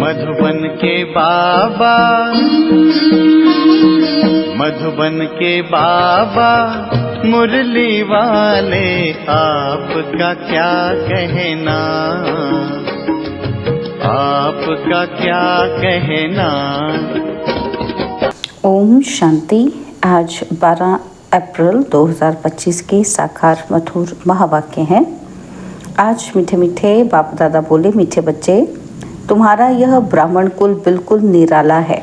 मधुबन के बाबा, मधुबन के बाबा मुरली वाले, आपका क्या कहना, आपका क्या कहना। ओम शांति। आज 12 अप्रैल 2025 के साकार मधुर महावाक्य हैं। आज मीठे मीठे बाप दादा बोले, मीठे बच्चे, तुम्हारा यह ब्राह्मण कुल बिल्कुल निराला है।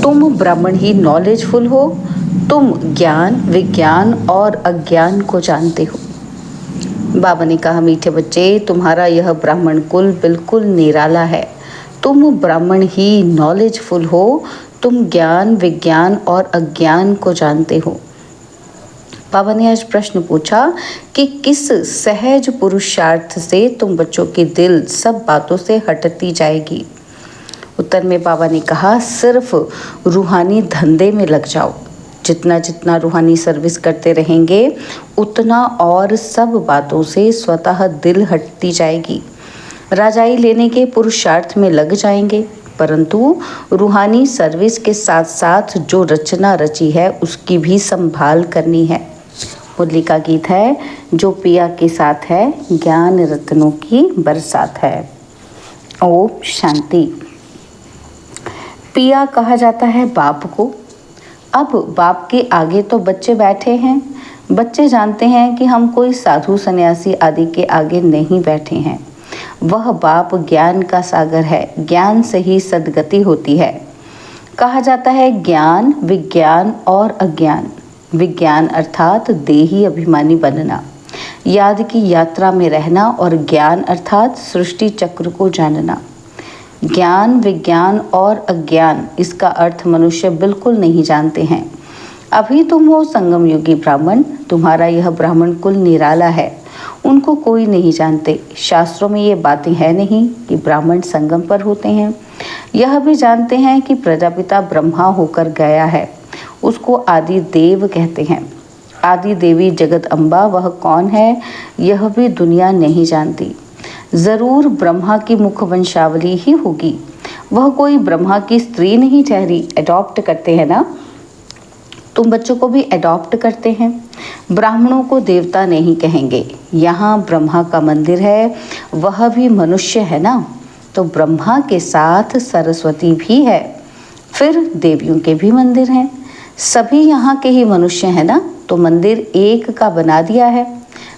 तुम ब्राह्मण ही नॉलेजफुल हो। तुम ज्ञान, विज्ञान और अज्ञान को जानते हो। बाबा ने कहा, मीठे बच्चे, तुम्हारा यह ब्राह्मण कुल बिल्कुल निराला है। तुम ब्राह्मण ही नॉलेजफुल हो। तुम ज्ञान, विज्ञान और अज्ञान को जानते हो। बाबा ने आज प्रश्न पूछा कि किस सहज पुरुषार्थ से तुम बच्चों के दिल सब बातों से हटती जाएगी। उत्तर में बाबा ने कहा, सिर्फ रूहानी धंधे में लग जाओ। जितना जितना रूहानी सर्विस करते रहेंगे उतना और सब बातों से स्वतः दिल हटती जाएगी। राजाई लेने के पुरुषार्थ में लग जाएंगे, परंतु रूहानी सर्विस के साथ साथ जो रचना रची है उसकी भी संभाल करनी है। मुरली का गीत है, जो पिया के साथ है ज्ञान रत्नों की बरसात है। ओम शांति। पिया कहा जाता है बाप को। अब बाप के आगे तो बच्चे बैठे हैं। बच्चे जानते हैं कि हम कोई साधु सन्यासी आदि के आगे नहीं बैठे हैं। वह बाप ज्ञान का सागर है। ज्ञान से ही सद्गति होती है। कहा जाता है ज्ञान, विज्ञान और अज्ञान। विज्ञान अर्थात देही अभिमानी बनना, याद की यात्रा में रहना, और ज्ञान अर्थात सृष्टि चक्र को जानना। ज्ञान, विज्ञान और अज्ञान, इसका अर्थ मनुष्य बिल्कुल नहीं जानते हैं। अभी तुम हो संगम युगी ब्राह्मण। तुम्हारा यह ब्राह्मण कुल निराला है। उनको कोई नहीं जानते। शास्त्रों में ये बातें हैं नहीं कि ब्राह्मण संगम पर होते हैं। यह भी जानते हैं कि प्रजापिता ब्रह्मा होकर गया है, उसको आदि देव कहते हैं। आदि देवी जगत अम्बा वह कौन है, यह भी दुनिया नहीं जानती। जरूर ब्रह्मा की मुख वंशावली ही होगी। वह कोई ब्रह्मा की स्त्री नहीं ठहरी। अडॉप्ट करते हैं ना, तुम बच्चों को भी अडॉप्ट करते हैं। ब्राह्मणों को देवता नहीं कहेंगे। यहाँ ब्रह्मा का मंदिर है, वह भी मनुष्य है ना, तो ब्रह्मा के साथ सरस्वती भी है। फिर देवियों के भी मंदिर हैं। सभी यहाँ के ही मनुष्य हैं ना, तो मंदिर एक का बना दिया है।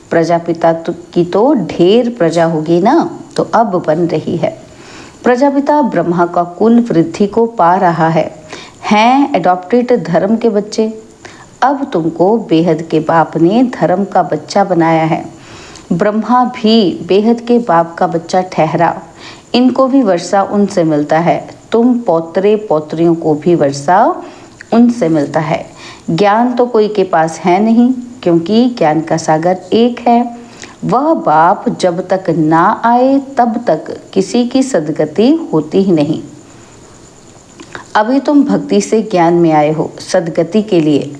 प्रजापिता की तो ढेर प्रजा होगी ना, तो अब बन रही है। प्रजापिता ब्रह्मा का कुल वृद्धि को पा रहा है। हैं एडॉप्टेड धर्म के बच्चे। अब तुमको बेहद के बाप ने धर्म का बच्चा बनाया है। ब्रह्मा भी बेहद के बाप का बच्चा ठहरा। इनको भी वर्षा उनसे मिलता है। तुम पौत्रे पौत्रियों को भी वर्षा उनसे मिलता है। ज्ञान तो कोई के पास है नहीं, क्योंकि ज्ञान का सागर एक है। वह बाप जब तक ना आए तब तक किसी की सद्गति होती ही नहीं। अभी तुम भक्ति से ज्ञान में आए हो, सद्गति के लिए।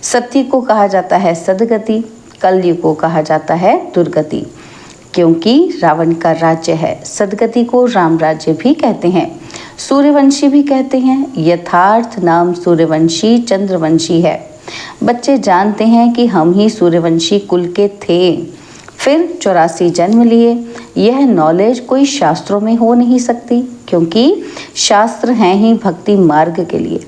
सत्य को कहा जाता है सद्गति, कलयुग को कहा जाता है दुर्गति, क्योंकि रावण का राज्य है। सद्गति को राम राज्य भी कहते हैं, सूर्यवंशी भी कहते हैं। यथार्थ नाम सूर्यवंशी चंद्रवंशी है। बच्चे जानते हैं कि हम ही सूर्यवंशी कुल के थे, फिर 84 जन्म लिए। यह नॉलेज कोई शास्त्रों में हो नहीं सकती, क्योंकि शास्त्र हैं ही भक्ति मार्ग के लिए।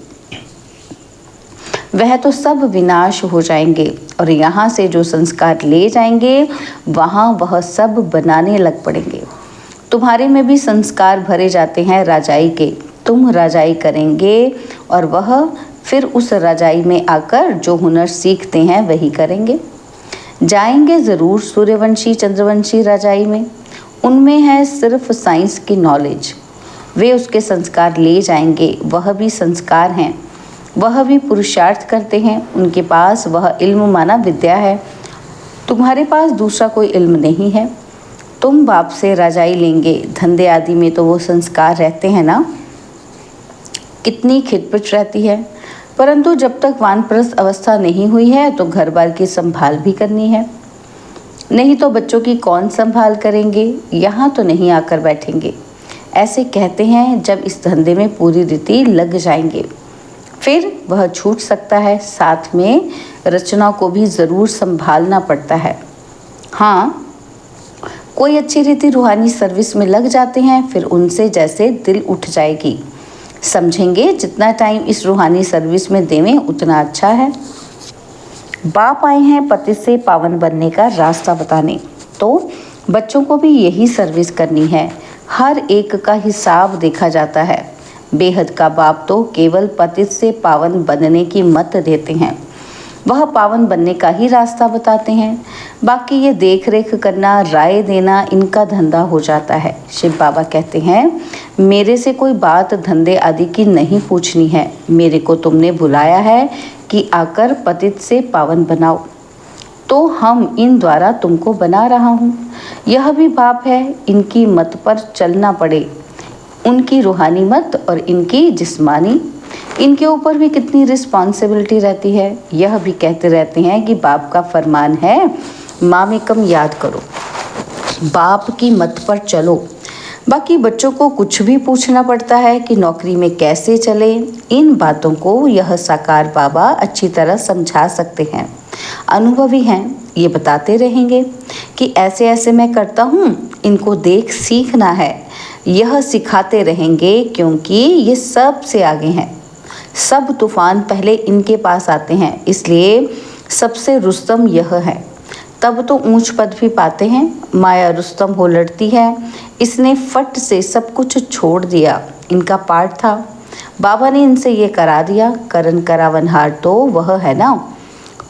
वह तो सब विनाश हो जाएंगे, और यहाँ से जो संस्कार ले जाएंगे वहाँ वह सब बनाने लग पड़ेंगे। तुम्हारे में भी संस्कार भरे जाते हैं राजाई के। तुम राजाई करेंगे और वह फिर उस राजाई में आकर जो हुनर सीखते हैं वही करेंगे। जाएंगे ज़रूर सूर्यवंशी चंद्रवंशी राजाई में। उनमें है सिर्फ साइंस की नॉलेज। वे उसके संस्कार ले जाएंगे। वह भी संस्कार हैं, वह भी पुरुषार्थ करते हैं। उनके पास वह इल्म माना विद्या है। तुम्हारे पास दूसरा कोई इल्म नहीं है। तुम बाप से राजाई लेंगे। धंधे आदि में तो वो संस्कार रहते हैं ना, कितनी खिटपिट रहती है। परंतु जब तक वानप्रस्थ अवस्था नहीं हुई है तो घर बार की संभाल भी करनी है। नहीं तो बच्चों की कौन संभाल करेंगे। यहाँ तो नहीं आकर बैठेंगे। ऐसे कहते हैं जब इस धंधे में पूरी रीति लग जाएंगे फिर वह छूट सकता है। साथ में रचना को भी ज़रूर संभालना पड़ता है। हाँ, कोई अच्छी रीति रूहानी सर्विस में लग जाते हैं फिर उनसे जैसे दिल उठ जाएगी। समझेंगे जितना टाइम इस रूहानी सर्विस में देवें उतना अच्छा है। बाप आए हैं पतित से पावन बनने का रास्ता बताने, तो बच्चों को भी यही सर्विस करनी है। हर एक का हिसाब देखा जाता है। बेहद का बाप तो केवल पतित से पावन बनने की मत देते हैं, वह पावन बनने का ही रास्ता बताते हैं। बाकी ये देख रेख करना, राय देना इनका धंधा हो जाता है। शिव बाबा कहते हैं मेरे से कोई बात धंधे आदि की नहीं पूछनी है। मेरे को तुमने बुलाया है कि आकर पतित से पावन बनाओ, तो हम इन द्वारा तुमको बना रहा हूँ। यह भी बाप है, इनकी मत पर चलना पड़े। उनकी रूहानी मत और इनकी जिस्मानी, इनके ऊपर भी कितनी रिस्पॉन्सिबिलिटी रहती है। यह भी कहते रहते हैं कि बाप का फरमान है मामेकम याद करो, बाप की मत पर चलो। बाकी बच्चों को कुछ भी पूछना पड़ता है कि नौकरी में कैसे चले, इन बातों को यह साकार बाबा अच्छी तरह समझा सकते हैं। अनुभवी हैं, ये बताते रहेंगे कि ऐसे ऐसे मैं करता हूँ, इनको देख सीखना है। यह सिखाते रहेंगे क्योंकि ये सबसे आगे हैं। सब तूफान पहले इनके पास आते हैं, इसलिए सबसे रुस्तम यह है। तब तो ऊंच पद भी पाते हैं। माया रुस्तम हो लड़ती है, इसने फट से सब कुछ छोड़ दिया। इनका पाठ था, बाबा ने इनसे ये करा दिया। करण करावनहार तो वह है ना,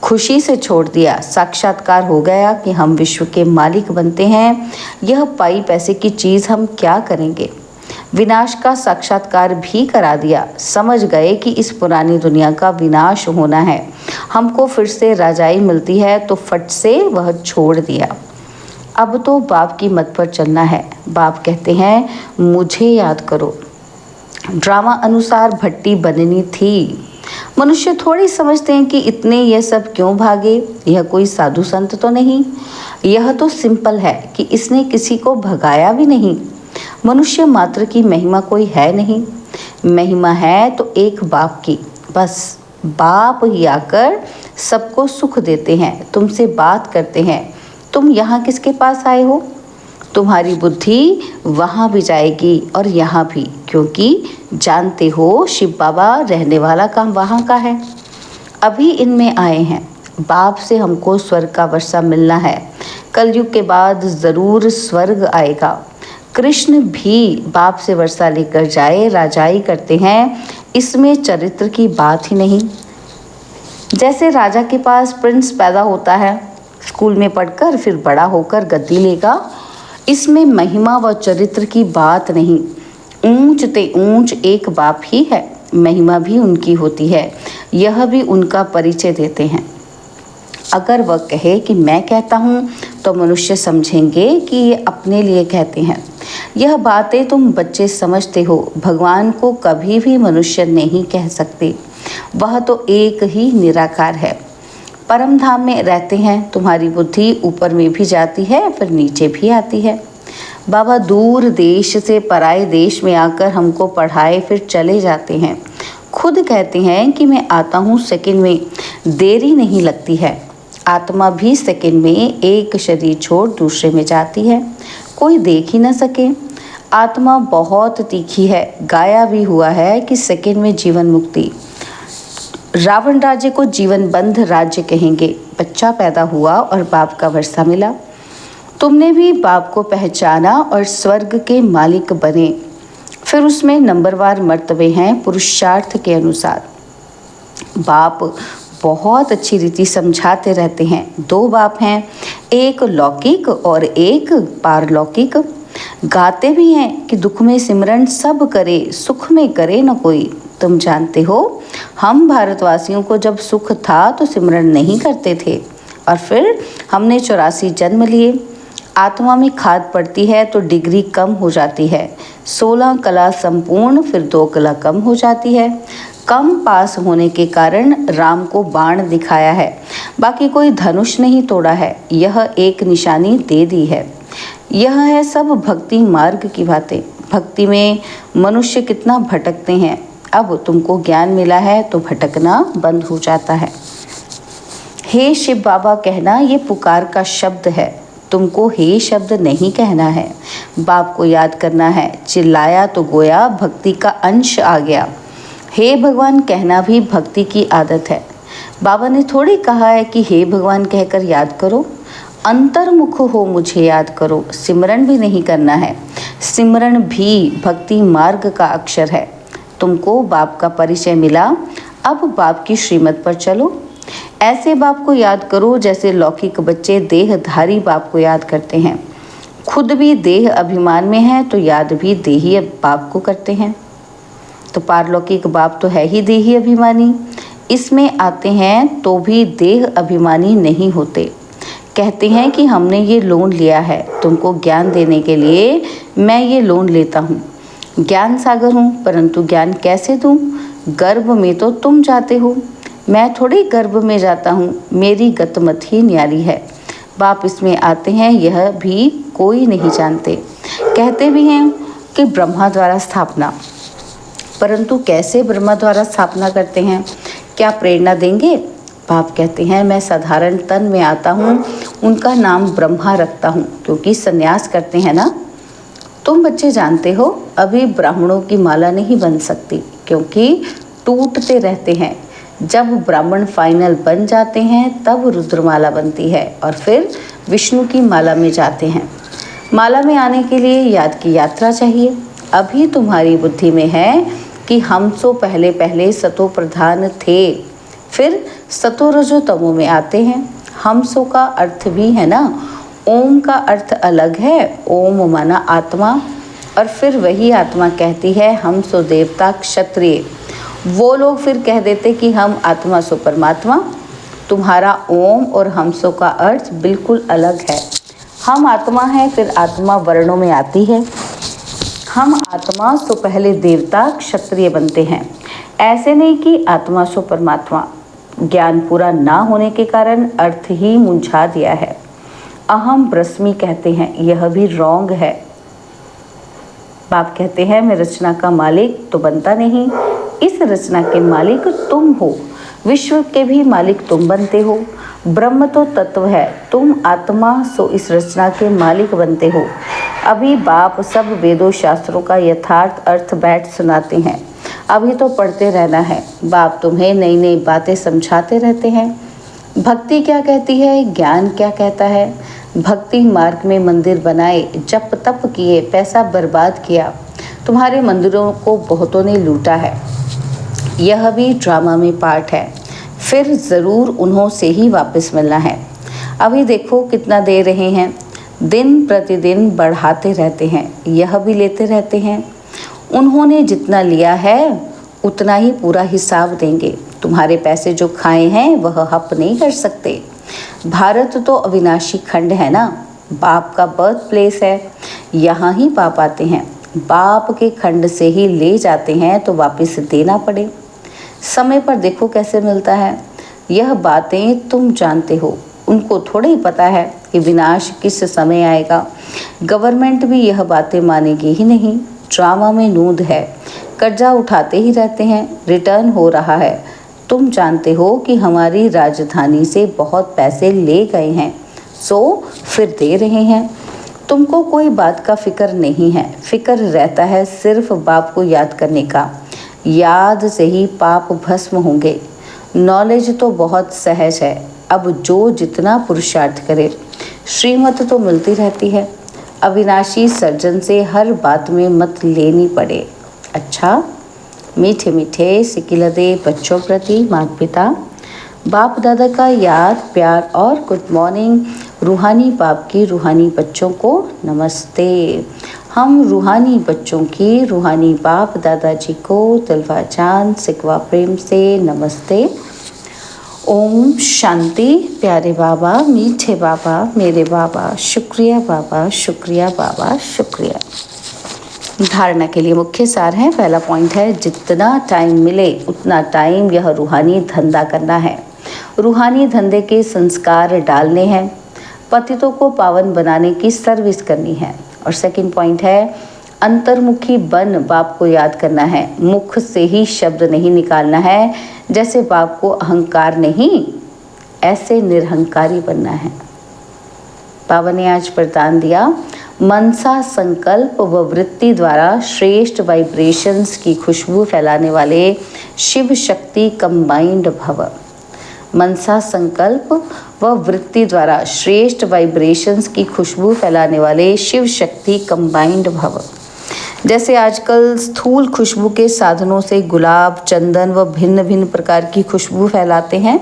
खुशी से छोड़ दिया। साक्षात्कार हो गया कि हम विश्व के मालिक बनते हैं। यह पाई पैसे की चीज़ हम क्या करेंगे। विनाश का साक्षात्कार भी करा दिया। समझ गए कि इस पुरानी दुनिया का विनाश होना है, हमको फिर से राजाई मिलती है, तो फट से वह छोड़ दिया। अब तो बाप की मत पर चलना है। बाप कहते हैं मुझे याद करो। ड्रामा अनुसार भट्टी बननी थी। मनुष्य थोड़ी समझते हैं कि इतने यह सब क्यों भागे। यह कोई साधु संत तो नहीं, यह तो सिंपल है कि इसने किसी को भगाया भी नहीं। मनुष्य मात्र की महिमा कोई है नहीं। महिमा है तो एक बाप की, बस बाप ही आकर सबको सुख देते हैं, तुमसे बात करते हैं। तुम यहाँ किसके पास आए हो? तुम्हारी बुद्धि वहाँ भी जाएगी और यहाँ भी, क्योंकि जानते हो शिव बाबा रहने वाला काम वहाँ का है। अभी इनमें आए हैं। बाप से हमको स्वर्ग का वर्षा मिलना है। कलयुग के बाद ज़रूर स्वर्ग आएगा। कृष्ण भी बाप से वर्षा लेकर जाए, राजाई करते हैं। इसमें चरित्र की बात ही नहीं। जैसे राजा के पास प्रिंस पैदा होता है, स्कूल में पढ़कर फिर बड़ा होकर गद्दी लेगा, इसमें महिमा व चरित्र की बात नहीं। ऊंच ते ऊंच एक बाप ही है, महिमा भी उनकी होती है। यह भी उनका परिचय देते हैं। अगर वह कहे कि मैं कहता हूँ तो मनुष्य समझेंगे कि ये अपने लिए कहते हैं। यह बातें तुम बच्चे समझते हो। भगवान को कभी भी मनुष्य नहीं कह सकते, वह तो एक ही निराकार है। परम धाम में रहते हैं। तुम्हारी बुद्धि ऊपर में भी जाती है फिर नीचे भी आती है। बाबा दूर देश से पराए देश में आकर हमको पढ़ाए फिर चले जाते हैं। खुद कहते हैं कि मैं आता हूँ सेकंड में, देरी नहीं लगती है। आत्मा भी सेकंड में एक शरीर छोड़ दूसरे में जाती है, कोई देख ही न सके। आत्मा बहुत तीखी है। गाया भी हुआ है कि सेकंड में जीवन मुक्ति। रावण राज्य को जीवन बंध राज्य कहेंगे। बच्चा पैदा हुआ और बाप का वर्षा मिला। तुमने भी बाप को पहचाना और स्वर्ग के मालिक बने। फिर उसमें नंबरवार मर्तबे हैं पुरुषार्थ के अनुसार। बाप बहुत अच्छी रीति समझाते रहते हैं। दो बाप हैं, एक लौकिक और एक पारलौकिक। गाते भी हैं कि दुख में सिमरन सब करे, सुख में करे न कोई। तुम जानते हो हम भारतवासियों को जब सुख था तो सिमरन नहीं करते थे, और फिर हमने 84 जन्म लिए। आत्मा में खाद पड़ती है तो डिग्री कम हो जाती है। 16 कला संपूर्ण, फिर 2 कला कम हो जाती है। कम पास होने के कारण राम को बाण दिखाया है, बाकी कोई धनुष नहीं तोड़ा है। यह एक निशानी दे दी है। यह है सब भक्ति मार्ग की बातें। भक्ति में मनुष्य कितना भटकते हैं। अब तुमको ज्ञान मिला है तो भटकना बंद हो जाता है। हे शिव बाबा कहना ये पुकार का शब्द है, तुमको हे शब्द नहीं कहना है। बाप को याद करना है, चिल्लाया तो गोया भक्ति का अंश आ गया। हे भगवान कहना भी भक्ति की आदत है। बाबा ने थोड़ी कहा है कि हे भगवान कहकर याद करो, अंतर्मुख हो मुझे याद करो। सिमरन भी नहीं करना है, सिमरन भी भक्ति मार्ग का अक्षर है। तुमको बाप का परिचय मिला, अब बाप की श्रीमत पर चलो। ऐसे बाप को याद करो जैसे लौकिक बच्चे देहधारी बाप को याद करते हैं। खुद भी देह अभिमान में है तो याद भी देही बाप को करते हैं। तो पारलौकिक बाप तो है ही देही अभिमानी, इसमें आते हैं तो भी देह अभिमानी नहीं होते। कहते हैं कि हमने ये लोन लिया है, तुमको ज्ञान देने के लिए मैं ये लोन लेता हूँ। ज्ञान सागर हूँ, परंतु ज्ञान कैसे दूँ? गर्भ में तो तुम जाते हो, मैं थोड़ी गर्भ में जाता हूँ, मेरी गतमत ही न्यारी है। बाप इसमें आते हैं यह भी कोई नहीं जानते। कहते भी हैं कि ब्रह्मा द्वारा स्थापना, परंतु कैसे ब्रह्मा द्वारा स्थापना करते हैं, क्या प्रेरणा देंगे? बाप कहते हैं मैं साधारण तन में आता हूँ, उनका नाम ब्रह्मा रखता हूँ, क्योंकि संन्यास करते हैं ना। तुम बच्चे जानते हो अभी ब्राह्मणों की माला नहीं बन सकती, क्योंकि टूटते रहते हैं। जब ब्राह्मण फाइनल बन जाते हैं तब रुद्रमाला बनती है और फिर विष्णु की माला में जाते हैं। माला में आने के लिए याद की यात्रा चाहिए। अभी तुम्हारी बुद्धि में है कि हम सो पहले पहले सतो प्रधान थे, फिर सतो रजो तमो में आते हैं। हम सो का अर्थ भी है ना, ओम का अर्थ अलग है, ओम माना आत्मा, और फिर वही आत्मा कहती है हम सो देवता क्षत्रिय। वो लोग फिर कह देते कि हम आत्मा सो परमात्मा। तुम्हारा ओम और हमसो का अर्थ बिल्कुल अलग है। हम आत्मा है, फिर आत्मा वर्णों में आती है। हम आत्मा सो पहले देवता क्षत्रिय बनते हैं। ऐसे नहीं कि आत्मा सो परमात्मा। ज्ञान पूरा ना होने के कारण अर्थ ही मुंझा दिया है। अहम ब्रस्मी कहते हैं, यह भी रॉन्ग है। बाप कहते हैं मैं रचना का मालिक तो बनता नहीं, इस रचना के मालिक तुम हो, विश्व के भी मालिक तुम बनते हो। ब्रह्म तो तत्व है, तुम आत्मा सो इस रचना के मालिक बनते हो। अभी बाप सब वेदों शास्त्रों का यथार्थ अर्थ बैठ सुनाते हैं, अभी तो पढ़ते रहना है। बाप तुम्हें नई नई बातें समझाते रहते हैं। भक्ति क्या कहती है, ज्ञान क्या कहता है। भक्ति मार्ग में मंदिर बनाए, जप तप किए, पैसा बर्बाद किया। तुम्हारे मंदिरों को बहुतों ने लूटा है, यह भी ड्रामा में पार्ट है, फिर ज़रूर उन्हों से ही वापस मिलना है। अभी देखो कितना दे रहे हैं, दिन प्रतिदिन बढ़ाते रहते हैं, यह भी लेते रहते हैं। उन्होंने जितना लिया है उतना ही पूरा हिसाब देंगे। तुम्हारे पैसे जो खाए हैं वह हप नहीं कर सकते। भारत तो अविनाशी खंड है ना, बाप का बर्थ प्लेस है, यहाँ ही बाप आते हैं। बाप के खंड से ही ले जाते हैं तो वापस देना पड़े। समय पर देखो कैसे मिलता है। यह बातें तुम जानते हो, उनको थोड़ा ही पता है कि विनाश किस समय आएगा। गवर्नमेंट भी यह बातें मानेगी ही नहीं। ड्रामा में नूंद है, कर्जा उठाते ही रहते हैं, रिटर्न हो रहा है। तुम जानते हो कि हमारी राजधानी से बहुत पैसे ले गए हैं, सो फिर दे रहे हैं। तुमको कोई बात का फिक्र नहीं है, फिक्र रहता है सिर्फ बाप को याद करने का। याद से ही पाप भस्म होंगे। नॉलेज तो बहुत सहज है, अब जो जितना पुरुषार्थ करे। श्रीमत तो मिलती रहती है। अविनाशी सर्जन से हर बात में मत लेनी पड़े। अच्छा, मीठे मीठे सिकिलदे बच्चों प्रति माता पिता बाप दादा का याद प्यार और गुड मॉर्निंग। रूहानी बाप की रूहानी बच्चों को नमस्ते। हम रूहानी बच्चों की रूहानी बाप दादाजी को दिलवा जान सिकवा प्रेम से नमस्ते। ओम शांति। प्यारे बाबा, मीठे बाबा, मेरे बाबा, शुक्रिया बाबा, शुक्रिया बाबा, शुक्रिया। धारणा के लिए मुख्य सार है। पहला पॉइंट है जितना टाइम मिले उतना टाइम यह रूहानी धंधा करना है। रूहानी धंधे के संस्कार डालने हैं, पतितों को पावन बनाने की सर्विस करनी है। और सेकंड पॉइंट है अंतर्मुखी बन बाप को याद करना है। मुख से ही शब्द नहीं निकालना है। जैसे बाप को अहंकार नहीं, ऐसे निरहंकारी बनना है। बाबा ने आज वरदान दिया, मनसा संकल्प व वृत्ति द्वारा श्रेष्ठ वाइब्रेशंस की खुशबू फैलाने वाले शिव शक्ति कंबाइंड भव। मनसा संकल्प व वृत्ति द्वारा श्रेष्ठ वाइब्रेशंस की खुशबू फैलाने वाले शिव शक्ति कंबाइंड भव। जैसे आजकल स्थूल खुशबू के साधनों से गुलाब, चंदन व भिन्न भिन्न प्रकार की खुशबू फैलाते हैं,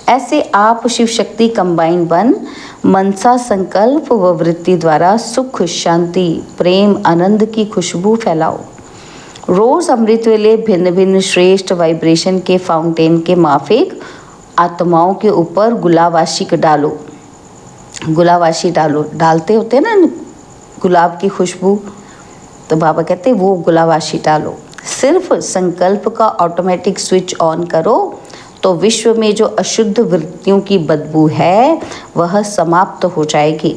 ऐसे आप शिव शक्ति कंबाइन बन मनसा संकल्प व वृत्ति द्वारा सुख, शांति, प्रेम, आनंद की खुशबू फैलाओ। रोज अमृत वेले भिन्न भिन्न श्रेष्ठ वाइब्रेशन के फाउंटेन के माफिक आत्माओं के ऊपर गुलाबाशी डालो। गुलाबाशी डालो, डालते होते ना गुलाब की खुशबू, तो बाबा कहते वो गुलाबाशी डालो। सिर्फ संकल्प का ऑटोमेटिक स्विच ऑन करो तो विश्व में जो अशुद्ध वृत्तियों की बदबू है वह समाप्त हो जाएगी।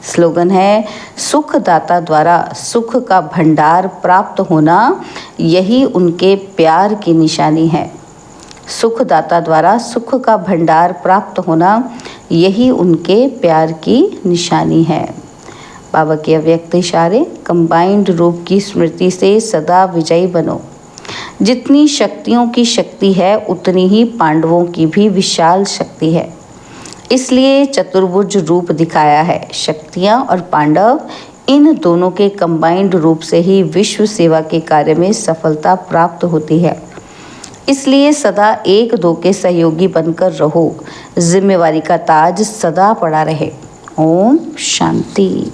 स्लोगन है, सुख दाता द्वारा सुख का भंडार प्राप्त होना यही उनके प्यार की निशानी है। सुख दाता द्वारा सुख का भंडार प्राप्त होना यही उनके प्यार की निशानी है। बाबा के अव्यक्त इशारे, कंबाइंड रूप की स्मृति से सदा विजयी बनो। जितनी शक्तियों की शक्ति है उतनी ही पांडवों की भी विशाल शक्ति है, इसलिए चतुर्भुज रूप दिखाया है। शक्तियाँ और पांडव इन दोनों के कंबाइंड रूप से ही विश्व सेवा के कार्य में सफलता प्राप्त होती है। इसलिए सदा एक दो के सहयोगी बनकर रहो, जिम्मेवारी का ताज सदा पड़ा रहे। ओम शांति।